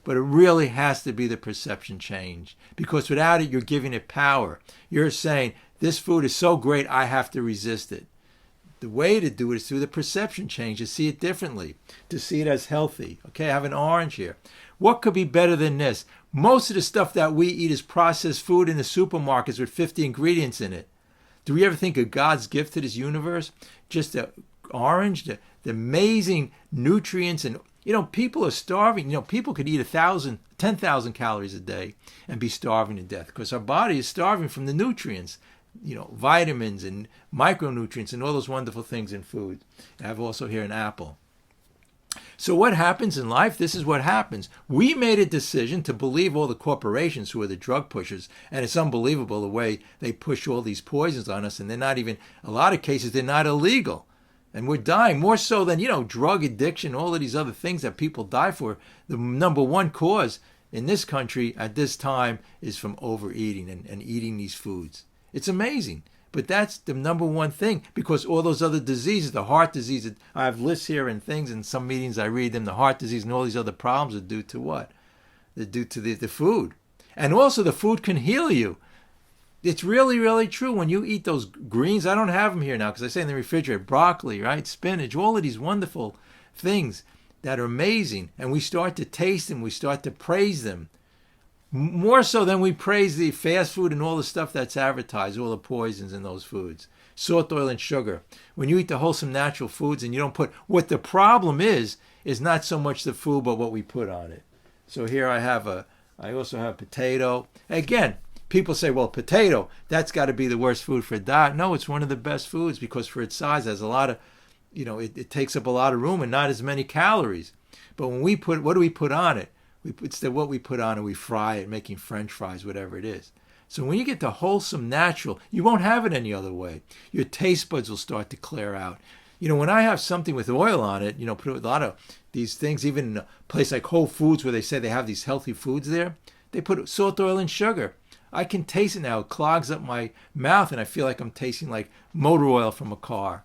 but it really has to be the perception change, because without it, you're giving it power. You're saying, this food is so great, I have to resist it. The way to do it is through the perception change, to see it differently, to see it as healthy. Okay, I have an orange here. What could be better than this? Most of the stuff that we eat is processed food in the supermarkets with 50 ingredients in it. Do we ever think of God's gift to this universe? Just the orange, the amazing nutrients. And, people are starving. People could eat 10,000 calories a day and be starving to death, because our body is starving from the nutrients, vitamins and micronutrients and all those wonderful things in food. I have also here an apple. So what happens in life? This is what happens. We made a decision to believe all the corporations who are the drug pushers, and it's unbelievable the way they push all these poisons on us, and they're not even, a lot of cases, they're not illegal. And we're dying more so than, drug addiction, all of these other things that people die for. The number one cause in this country at this time is from overeating and eating these foods. It's amazing. But that's the number one thing, because all those other diseases, the heart disease, I have lists here and things, in some meetings I read them, the heart disease and all these other problems are due to what? They're due to the food. And also the food can heal you. It's really, really true. When you eat those greens, I don't have them here now because I say in the refrigerator, broccoli, right? Spinach, all of these wonderful things that are amazing. And we start to taste them, we start to praise them. More so than we praise the fast food and all the stuff that's advertised, all the poisons in those foods. Salt, oil, and sugar. When you eat the wholesome natural foods and you don't put, what the problem is not so much the food, but what we put on it. So here I also have potato. Again, people say, well, potato, that's got to be the worst food for a diet. No, it's one of the best foods because for its size, it has a lot of, it takes up a lot of room and not as many calories. But when we put, what do we put on it? It's what we put on and we fry it, making French fries, whatever it is. So when you get the wholesome natural, you won't have it any other way. Your taste buds will start to clear out. When I have something with oil on it, put a lot of these things, even in a place like Whole Foods where they say they have these healthy foods there, they put salt, oil, and sugar. I can taste it now. It clogs up my mouth and I feel like I'm tasting like motor oil from a car.